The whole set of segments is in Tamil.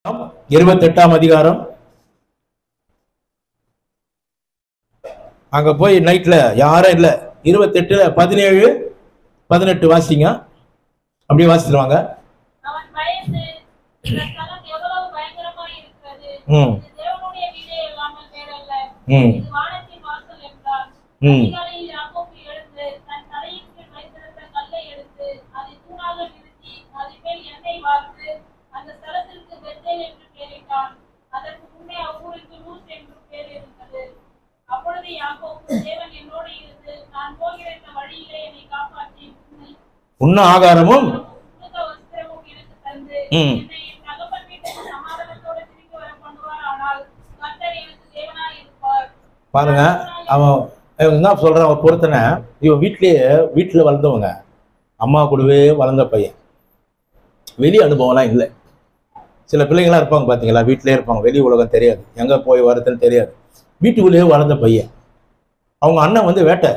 28ஆம் அதிகாரம். அங்க போய் நைட்ல யாரும் இல்ல. 28ல 17 18 வாசிங்க. அப்படியே வாசிடுவாங்க. உண்ண ஆகாரமும் பாருங்க. அவன் என்ன சொல்றான் ஒரு பொறுத்தனை, இவன் வீட்டுல வளர்ந்தவங்க, அம்மா கூடவே வளர்ந்த பையன், வெளி அனுபவம்லாம் இல்லை. சில பிள்ளைங்களாம் இருப்பாங்க பார்த்தீங்களா, வீட்டிலே இருப்பாங்க, வெளி உலகம் தெரியாது, எங்க போய் வரதுன்னு தெரியாது, வீட்டுக்குள்ளேயே வளர்ந்த பையன். அவங்க அண்ணன் வந்து வேட்டை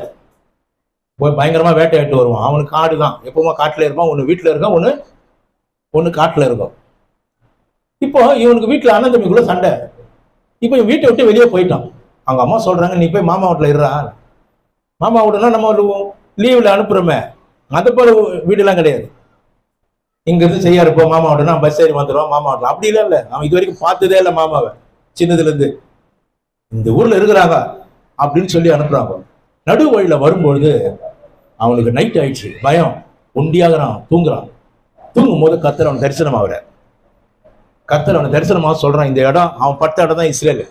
போய் பயங்கரமா வேட்டையாட்டு வருவான். அவனுக்கு காடு தான், எப்பவுமே காட்டுல இருப்பான். ஒன்று வீட்டுல இருக்கான், ஒன்று காட்டுல இருக்கும். இப்போ இவனுக்கு வீட்டுல அண்ணன் தம்பிக்குள்ள சண்டை. இப்போ இவன் வீட்டை விட்டு வெளியே போயிட்டான். அவங்க அம்மா சொல்றாங்க, நீ போய் மாமா வீட்டுல இருறான். மாமா வீடுனா நம்ம லீவ்ல அனுப்புறோமே, அது போல வீடுலாம் கிடையாது. இங்க இருந்து செய்யா இருப்போம், மாமா வீடுனா பஸ் ஏறி வந்துடுவான் மாமா வீட்டுல. அப்படி இல்லை. அவன் இது வரைக்கும் பார்த்ததே இல்லை மாமாவை, சின்னதுல இருந்து. இந்த ஊர்ல இருக்கிறாங்க அப்படின்னு சொல்லி அனுப்புறாங்க. நடு வழியில வரும்பொழுது அவனுக்கு நைட் ஆயிடுச்சு, பயம், ஒண்டியாகிறான், தூங்கும் போது கர்த்தர் அவன் தரிசனம் ஆகுறார். கர்த்தர் அவன் தரிசனமாக சொல்றான், இந்த இடம், அவன் படுத்த இடம் தான் இஸ்ரேல்.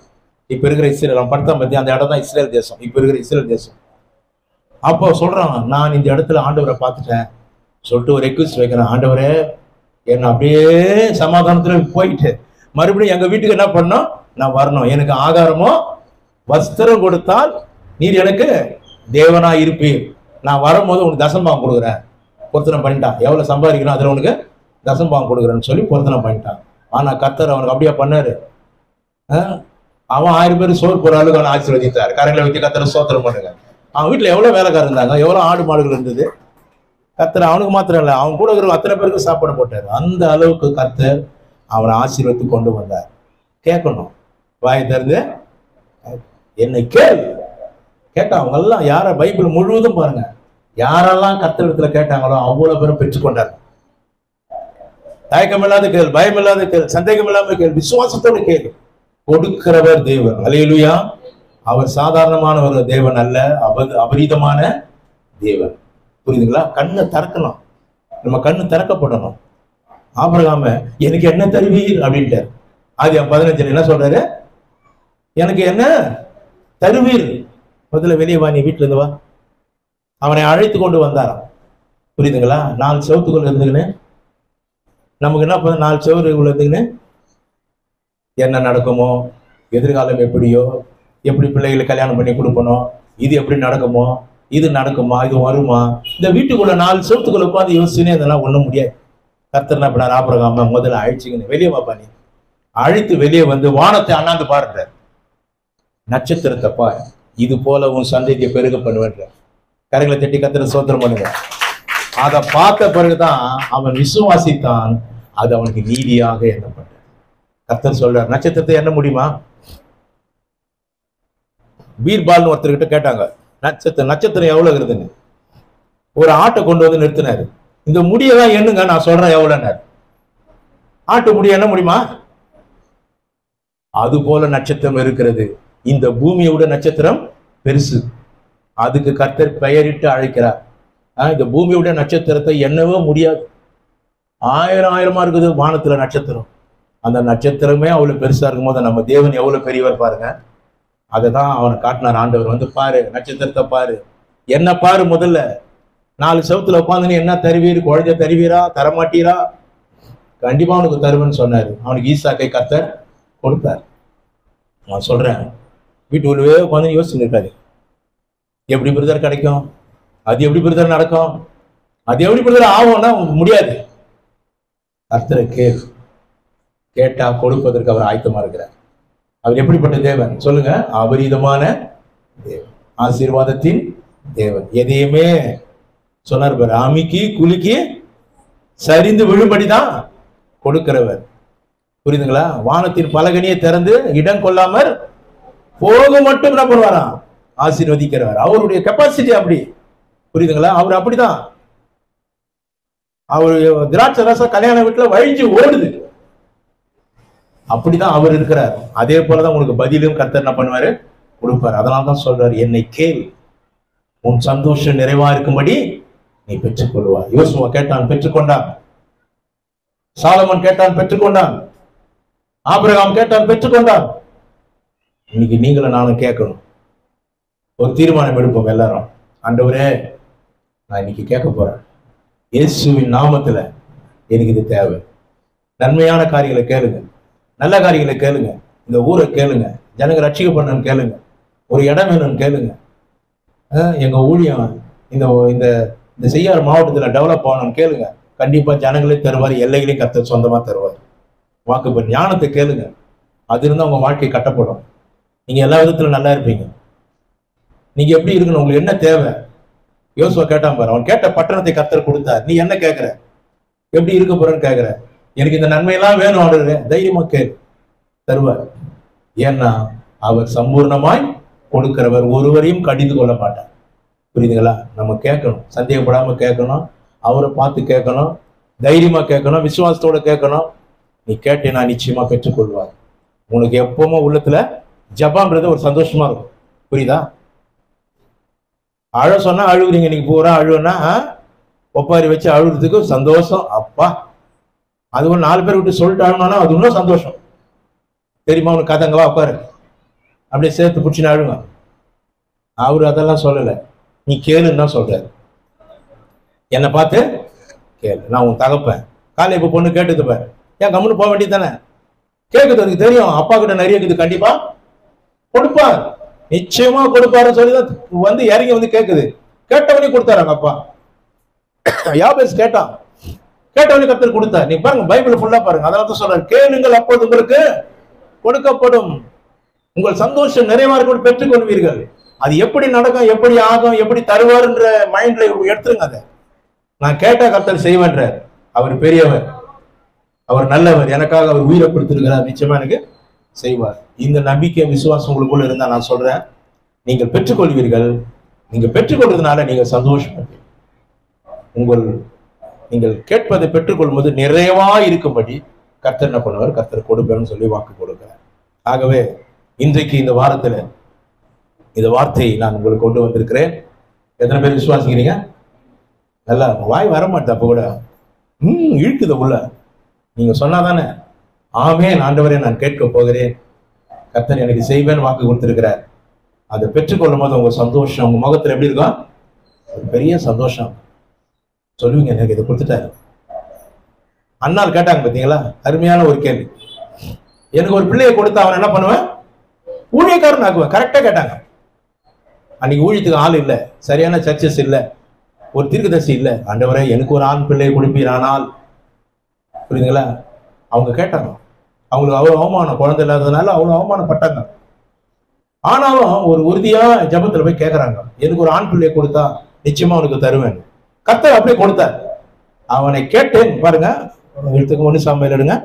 இப்ப இருக்கிற இஸ்ரேல், அவன் படுத்த பத்தி அந்த இடம் தான் இஸ்ரேல் தேசம், இப்ப இருக்கிற இஸ்ரேல் தேசம். அப்போ சொல்றான், நான் இந்த இடத்துல ஆண்டவரை பார்த்துட்டேன் சொல்லிட்டு ஒரு ரெக்வெஸ்ட் வைக்கிறேன். ஆண்டவரே, என்ன அப்படியே சமாதானத்துல போயிட்டு மறுபடியும் எங்க வீட்டுக்கு என்ன பண்ணோம், நான் வரணும். எனக்கு ஆகாரமோ வஸ்திரம் கொடுத்தால் நீர் எனக்கு தேவனா இருப்பீர். நான் வரும்போது உனக்கு தசம்பாகம் கொடுக்குறேன். பொருத்தனை பண்ணிட்டான். எவ்வளவு சம்பாதிக்கணும் அதுல உனக்கு தசம்பாகம் கொடுக்குறேன்னு சொல்லி பொருத்தனை பண்ணிட்டான். ஆனா கர்த்தர் அவனுக்கு அப்படியே பண்ணாரு. அவன் 1000 பேர் சோறு போற அளவுக்கு அவனை ஆசீர்வதித்தார். கரையில வச்சு கர்த்தரை ஸ்தோத்திரம் பண்ணுங்க. அவன் வீட்டுல எவ்வளவு வேலைக்காரர் இருந்தாங்க, எவ்வளவு ஆடு மாடுகள் இருந்தது. கர்த்தர் அவனுக்கு மாத்திரம் இல்லை, அவன் கூட இருக்கிற அத்தனை பேருக்கு சாப்பாடு போட்டார். அந்த அளவுக்கு கர்த்தர் அவனை ஆசீர்வதித்து கொண்டு வந்தார். கேட்கணும், வாயை திறந்து என்னை கேட்டா அவங்க எல்லாம் யார பைபிள் முழுவதும் பாருங்க, யாரெல்லாம் கர்த்தரிடத்துல கேட்டாங்களோ அவ்வளவு பேரும் பெற்றுக்கொண்டார். தயக்கமில்லாத கேள், பயமில்லாத கேள், சந்தேகம் இல்லாம கேள், விசுவாசத்தோடு கேள். கொடுக்கிறவர் தேவன். அல்லேலூயா. அவர் சாதாரணமான ஒரு தேவன் அல்ல, அபரீதமான தேவன். புரியுதுங்களா? கண்ணை திறக்கணும், நம்ம கண்ணு திறக்கப்படணும். ஆபிரகாம எனக்கு என்ன தருவீர் அப்படின்ட்டு ஆதியாகமம் 15 என்ன சொல்றாரு, எனக்கு என்ன தருவீர், முதல்ல வெளியே வா, நீ வீட்டுல இருந்து வா. அவனை அழைத்து கொண்டு வந்தாராம். புரியுதுங்களா? 4 செவத்துக்குள்ள இருந்துக்குன்னு நமக்கு என்ன 4 செவருக்குள்ள இருந்துக்குன்னு என்ன நடக்குமோ, எதிர்காலம் எப்படியோ, எப்படி பிள்ளைகளை கல்யாணம் பண்ணி கொடுக்கணும், இது எப்படி நடக்குமோ, இது நடக்குமா, இது வருமா, இந்த வீட்டுக்குள்ள 4 செவத்துக்குள்ள உட்காந்து யோசிச்சுனே இதெல்லாம் ஒண்ணும் முடியாது. கர்த்தர் என்ன பண்ணார், ஆபிரகாம முதல்ல அழைச்சிங்கன்னு வெளியே வாப்பா. நீ அழைத்து வெளியே வந்து வானத்தை அண்ணாந்து பாருங்க, நட்சத்திரத்தை பார், இது போல உன் சந்ததியை பெருக பண்ணுவேன்ற. கரைகளை தட்டி கர்த்தரை ஸ்தோத்திரம் பண்ணுங்க. அதை பார்த்த பிறகுதான் அவன் விசுவாசித்தான், அது அவனுக்கு நீதியாக எண்ணப்பட்ட. கர்த்தர் சொல்றார், நட்சத்திரத்தை எண்ண முடியுமா? பீர்பால்னு ஒருத்தர்கிட்ட கேட்டாங்க, நட்சத்திரம் எவ்வளவு இருக்குதுன்னு. ஒரு ஆட்டை கொண்டு வந்து நிறுத்தினாரு. இந்த முடியதான் எண்ணுங்க, நான் சொல்றேன் எவ்வளவுனாரு. ஆட்டு முடிய எண்ண முடியுமா? அது போல நட்சத்திரம் இருக்கிறது. இந்த பூமியோட நட்சத்திரம் பெருசு, அதுக்கு கர்த்தர் பெயரிட்டு அழைக்கிறார். இந்த பூமியோட நட்சத்திரத்தை எண்ணவே முடியாது. ஆயிரமா இருக்குது வானத்துல நட்சத்திரம். அந்த நட்சத்திரமே அவ்வளவு பெருசா இருக்கும் போது நம்ம தேவன் எவ்வளவு பெரியவர் பாருங்க. அதைதான் அவனை காட்டினார் ஆண்டவர். வந்து பாரு, நட்சத்திரத்தை பாரு, என்ன பாரு. முதல்ல 4 செவத்துல உட்காந்து என்ன தருவீர், குழந்தை தருவீரா, தரமாட்டீரா? கண்டிப்பா அவனுக்கு தருவேன்னு சொன்னாரு. அவனுக்கு ஈசாக்கை கர்த்தர் கொடுத்தார். நான் சொல்றேன், வீட்டுக்குள்ளவே உட்காந்து யோசிச்சுட்டு இருக்காரு, எப்படி பிரதர் கிடைக்கும், அது எப்படி பிரதர் நடக்கும், அது எப்படி பிரதர் ஆகும்னா முடியாது. கர்த்தரை கேட்டா கொடுப்பதற்கு அவர் ஆயத்தமா இருக்கிறார். அவர் எப்படிப்பட்ட தேவன் சொல்லுங்க? அபரீதமான தேவன், ஆசீர்வாதத்தின் தேவன். எதையுமே சொன்னார் பாரு, அமிக்கி குலுக்கி சரிந்து விழும்படிதான் கொடுக்கிறவர். புரியுதுங்களா? வானத்தின் பலகனியை திறந்து இடம் கொள்ளாமற் போக மட்டும் என்ன பண்ணுவாராம்? ஆசீர்வதிக்கிறவர். அவருடைய கெப்பாசிட்டி அப்படி. புரியுதுங்களா? அவர் அப்படிதான். அவரு திராட்சை ரசம் கல்யாண வீட்டுல வழிஞ்சு ஓடுது. அப்படிதான் அவர் இருக்கிறார். அதே போலதான் உங்களுக்கு பதிலும் கர்த்தர் என்ன பண்ணுவாரு? கொடுப்பாரு. அதனால்தான் சொல்றாரு, என்னை கேள், உன் சந்தோஷம் நிறைவா இருக்கும்படி நீ பெற்றுக்கொள்வார். யோசுவா கேட்டான், பெற்றுக்கொண்டான். சாலமன் கேட்டான், பெற்றுக்கொண்டான். ஆபிரகாம் கேட்டான், பெற்றுக்கொண்டான். இன்னைக்கு நீங்களும் நானும் கேட்கணும். ஒரு தீர்மானம் எடுப்போம் எல்லாரும். ஆண்டவரே, நான் இன்னைக்கு கேட்க போறேன். இயேசுவின் நாமத்துல எனக்கு இது தேவை. நன்மையான காரியங்களை கேளுங்க, நல்ல காரியங்களை கேளுங்க, இந்த ஊரை கேளுங்க, ஜனங்க ரட்சிக்கப்படணும்னு கேளுங்க, ஒரு இடம் வேணும்னு கேளுங்க. எங்க ஊழியம் இந்த இந்த இந்த செய்யார் மாவட்டத்துல டெவலப் ஆகணும்னு கேளுங்க. கண்டிப்பா ஜனங்களையும் தருவார், எல்லைகளையும் கர்த்தர் சொந்தமா தருவார். வாக்குப்படி ஞானத்தை கேளுங்க. அது இருந்தா உங்க வாழ்க்கை கட்டப்படும். நீங்க எல்லா விதத்துல நல்லா இருப்பீங்க. நீங்க எப்படி இருக்கணும்? உங்களுக்கு என்ன தேவை? யோசுவா கேட்டான் பாரு. அவன் கேட்ட பட்டணத்தை கர்த்தர் கொடுத்தார். நீ என்ன கேட்கிற? எப்படி இருக்க போறேன்னு கேட்கிற? எனக்கு இந்த நன்மையெல்லாம் வேணும் ஆடுற, தைரியமா கேள், தருவார். ஏன்னா அவர் சம்பூர்ணமாய் கொடுக்கிறவர், ஒருவரையும் கடிந்து கொள்ள மாட்டார். புரியுதுங்களா? நம்ம கேட்கணும், சந்தேகப்படாம கேட்கணும், அவரை பார்த்து கேட்கணும், தைரியமா கேட்கணும், விசுவாசத்தோட கேட்கணும். நீ கேட்டேன்னா நிச்சயமா பெற்றுக்கொள்வார். உனக்கு எப்பவுமே உள்ளத்துல ஜபான்றது ஒரு சந்தோஷமா இருக்கும். புரியுதா? அழ சொன்னா அழுகுறீங்க, நீங்க பூரா அழுவுன்னா ஒப்பாரி வச்சு அழுகுறதுக்கு ஒரு சந்தோஷம். அப்பா, அது ஒரு 4 பேர் விட்டு சொல்லிட்டு அழுனா அது இன்னும் சந்தோஷம். தெரியுமா? உனக்கு கதங்கவா உட்காரு, அப்படியே சேர்த்து பிடிச்சின்னு அழுங்க. அவரு அதெல்லாம் சொல்லலை, நீ கேளுன்னு தான் சொல்றாரு. என்னை பார்த்து கேளு, நான் உன் தகப்பேன். காலை இப்ப பொண்ணு கேட்டுது பாரு, ஏன் கம்முன்னு போக வேண்டியது தானே? கேட்குது, அதுக்கு தெரியும் அப்பா கிட்ட நிறைய இருக்குது, கண்டிப்பா கொடுப்பார், நிச்சயமா கொடுப்பாருன்னு சொல்லிதான் வந்து இறங்கி வந்து கேட்குது. கேட்டவனே கொடுத்தாரு அப்பா. யாபேஸ் கேட்டான், கேட்டவனே கர்த்தர் கொடுத்தார். நீ பாருங்க, பைபிள் ஃபுல்லா பாருங்க. அதனால தான் சொல்றாரு, கேளுங்கள் அப்போது உங்களுக்கு கொடுக்கப்படும், உங்கள் சந்தோஷம் நிறைவா இருக்கும், பெற்றுக் கொள்வீர்கள். அது எப்படி நடக்கும், எப்படி ஆகும், எப்படி தருவார்ன்ற மைண்ட்ல எடுத்துருங்க. அதை நான் கேட்டா கர்த்தர் செய்வேன்றார். அவர் பெரியவர், அவர் நல்லவர், எனக்காக அவர் உயிரை கொடுத்திருக்கிறார், நிச்சயமா எனக்கு செய்வார். இந்த நம்பிக்கை விசுவாசம் உங்களுக்குள்ள இருந்தா நான் சொல்றேன், நீங்கள் பெற்றுக்கொள்வீர்கள். நீங்க பெற்றுக்கொள்றதுனால நீங்க சந்தோஷம், நீங்கள் கேட்பதை பெற்றுக்கொள்ளும் போது நிறைவா இருக்கும்படி கர்த்தர் என்ன பண்ணுவார்? கர்த்தர் கொடுப்பேன்னு சொல்லி வாக்கு கொடுக்கிறார். ஆகவே இன்றைக்கு இந்த வாரத்துல இந்த வார்த்தையை நான் உங்களுக்கு கொண்டு வந்திருக்கிறேன். எத்தனை பேர் விசுவாசிக்கிறீங்க? நல்லா வாய் வரமாட்டேன், அப்ப கூட இழுக்குது உள்ள. நீங்க சொன்னாதானே ஆமென் ஆண்டவரே நான் கேட்க போகிறேன், கர்த்தர் எனக்கு செய்வேன்னு வாக்கு கொடுத்திருக்கிறார். அதை பெற்றுக்கொள்ளும் போது உங்க சந்தோஷம் உங்க முகத்துல எப்படி இருக்கும்? ஒரு பெரிய சந்தோஷம். சொல்லுவீங்க, எனக்கு இதை கொடுத்துட்டாரு. அண்ணால் கேட்டாங்க பார்த்தீங்களா, அருமையான ஒரு கேள்வி. எனக்கு ஒரு பிள்ளையை கொடுத்தா அவன் என்ன பண்ணுவேன்? ஊழியக்காரன் ஆக்குவேன். கரெக்டா கேட்டாங்க. அன்னைக்கு ஊழியத்துக்கு ஆள் இல்லை, சரியான சர்ச்சஸ் இல்லை, ஒரு தீர்க்கதரிசி இல்லை. ஆண்டவரே எனக்கு ஒரு ஆண் பிள்ளையை கொடுப்பீர். ஆனால் புரியுதுங்களா, அவங்க கேட்டாங்க. அவங்களுக்கு அவ்வளவு அவமானம், குழந்தை இல்லாததுனால அவ்வளவு அவமானப்பட்டாங்க. ஆனாலும் ஒரு உறுதியா ஜபத்துல போய் கேட்கறாங்க, எனக்கு ஒரு ஆண் பிள்ளையை கொடுத்தா நிச்சயமா அவனுக்கு தருவேன். கர்த்தர் அப்படியே கொடுத்தார். அவனை கேட்டேன் பாருங்க, எடுத்துக்க 1 சாமுவேல் எடுங்க.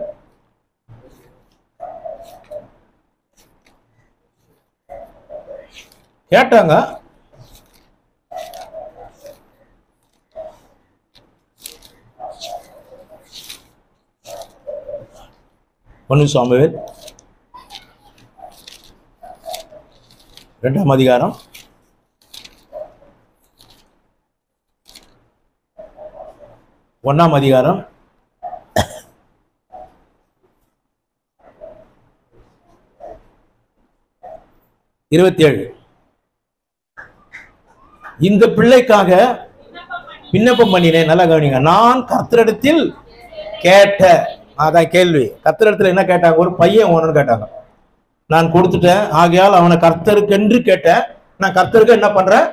கேட்டாங்க, சாமுவேல் 2ஆம் அதிகாரம் 1ஆம் அதிகாரம் 27. இந்த பிள்ளைக்காக விண்ணப்பம் பண்ணினேன். நல்லா கவனிங்க. நான் கர்த்தரிடத்தில் கேட்ட, அதான் கேள்வி. கர்த்தரிடத்தில் என்ன கேட்டாங்க? ஒரு பையன் வேணும்னு கேட்டாங்க. நான் கொடுத்துட்டேன், ஆகையால் அவனை கர்த்தருக்கென்று கேட்டேன், நான் கர்த்தருக்கு என்ன பண்றேன்?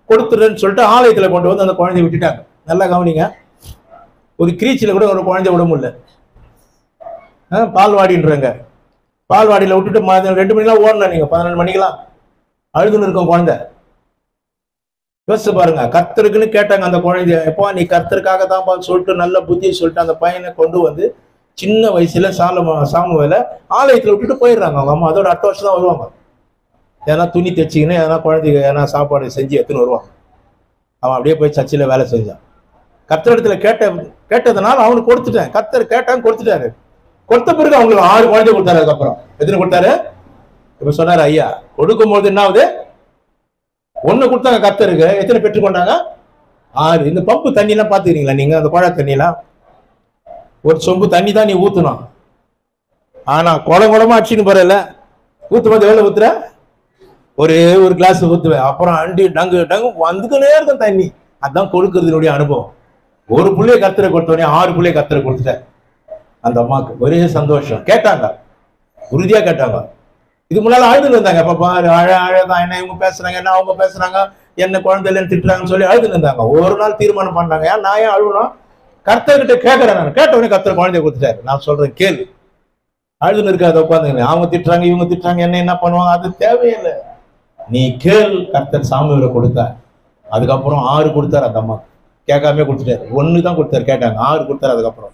கொடுத்துட்டேன்னு சொல்லிட்டு ஆலயத்துல கொண்டு வந்து அந்த குழந்தைய விட்டுட்டாங்க. நல்லா கவனிங்க. ஒரு கிரீச்சில கூட ஒரு குழந்தை விட முடியல. பால்வாடின்றாங்க. பால்வாடியில விட்டுட்டு 2 மணிக்கெல்லாம் ஓடணும். நீங்க 12 மணிக்கெல்லாம் அழுதுன்னு இருக்கும் குழந்தை. யோசிச்சு பாருங்க. கர்த்தருக்குன்னு கேட்டாங்க அந்த குழந்தைய. எப்போ நீ கர்த்தருக்காக தான் சொல்லிட்டு நல்ல புத்தியை சொல்லிட்டு அந்த பையனை கொண்டு வந்து சின்ன வயசுல சாமுவேல ஆலயத்துல விட்டுட்டு போயிடுறாங்க அவங்க அம்மா. அதோட அடுத்த வருஷம் தான் வருவாங்க. ஏன்னா துணி தைச்சிக்கின்னு எதனா குழந்தைங்க ஏன்னா சாப்பாடு செஞ்சு எடுத்துன்னு வருவாங்க. அவன் அப்படியே போய் சர்ச்சில் வேலை செஞ்சான். கர்த்தரிடத்துல கேட்டதுனால அவனுக்கு கொடுத்துட்டேன். கர்த்தர் கேட்டாங்க, கொடுத்துட்டாரு. கொடுத்த பிறகு அவங்களுக்கு 6 குழந்தை கொடுத்தாரு. அதுக்கப்புறம் எத்தனை கொடுத்தாரு? இப்ப சொன்னாரு ஐயா, கொடுக்கும்போது என்ன ஆகுது? 1 கொடுத்தாங்க கர்த்தருக்கு. எத்தனை பெற்றுக்கொண்டாங்க? 6. இந்த பம்பு தண்ணி எல்லாம் பாத்துக்கிறீங்களா நீங்க? அந்த குழா தண்ணி எல்லாம் ஒரு சொம்பு தண்ணி தான் நீ ஊத்தணும். ஆனா குளமா அடிச்சுன்னு போறல, ஊத்தும் போது எவ்வளவு ஊத்துற? ஒரே ஒரு கிளாஸ் ஊத்துவேன். அப்புறம் அண்டி டங்கு டங்கு வந்துக்கினே இருக்கும் தண்ணி. அதான் கொடுக்கறதுனுடைய அனுபவம். ஒரு புள்ளைய கர்த்தரை கொடுத்தோடனே 6 புள்ளைய கர்த்தரை கொடுத்துட்டேன். அந்த அம்மாவுக்கு ஒரே சந்தோஷம். கேட்டாங்க, உறுதியா கேட்டாங்க. இது முன்னால அழுதுன்னு இருந்தாங்க. பாப்பா அழதான், என்ன இவங்க பேசுறாங்க, என்ன அவங்க பேசுறாங்க, என்ன குழந்தை இல்லைன்னு திட்டுறாங்கன்னு சொல்லி அழுதுன்னு இருந்தாங்க. ஒரு நாள் தீர்மானம் பண்ணாங்க, ஏன் நான் ஏன் அழுகணும்? கர்த்தர்கிட்ட கேட்கறேன். நான் கேட்டவொடனே கர்த்தர் குழந்தைய கொடுத்துட்டாரு. நான் சொல்றேன் கேளு. அழுதுன்னு இருக்காது உட்காந்துங்க. அவங்க திட்டுறாங்க, இவங்க திட்டுறாங்க, என்ன பண்ணுவாங்க, அது தேவையில்லை. நீ கேள். கர்த்தர் சாமுவேலை கொடுத்தார். அதுக்கப்புறம் 6 கொடுத்தாரு. அந்த அம்மா கேட்காம கொடுத்துட்டாரு. 1 தான் கொடுத்தாரு, கேட்டாங்க. 6 கொடுத்தாரு. அதுக்கப்புறம்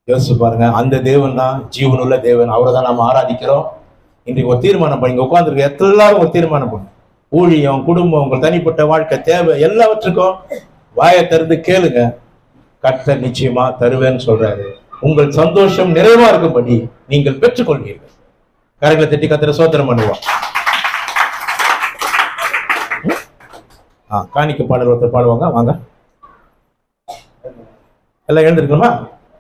யோசிச்சு பாருங்க. அந்த தேவன் தான் ஜீவனுள்ள தேவன். அவரை தான் நாம ஆராதிக்கிறோம். இன்றைக்கு ஒரு தீர்மானம் பண்ணி உட்காந்துருக்க எல்லாரும் ஒரு தீர்மானம் பண்ணு. ஊழியம், குடும்பம், உங்கள் தனிப்பட்ட வாழ்க்கை, தேவை எல்லாவற்றுக்கும் வாயை திறந்து கேளுங்க. கர்த்தர் நிச்சயமா தருவேன்னு சொல்றாரு. உங்கள் சந்தோஷம் நிறைவா இருக்கும்படி நீங்கள் பெற்றுக்கொள்வீர்கள். கரங்களை தட்டி கர்த்தரை ஸ்தோத்திரம் பண்ணுவோம். காணிக்க பாடல் ஒருத்தர் பாடுவாங்க. வாங்க, எல்லாம் எழுந்திருக்கணுமா?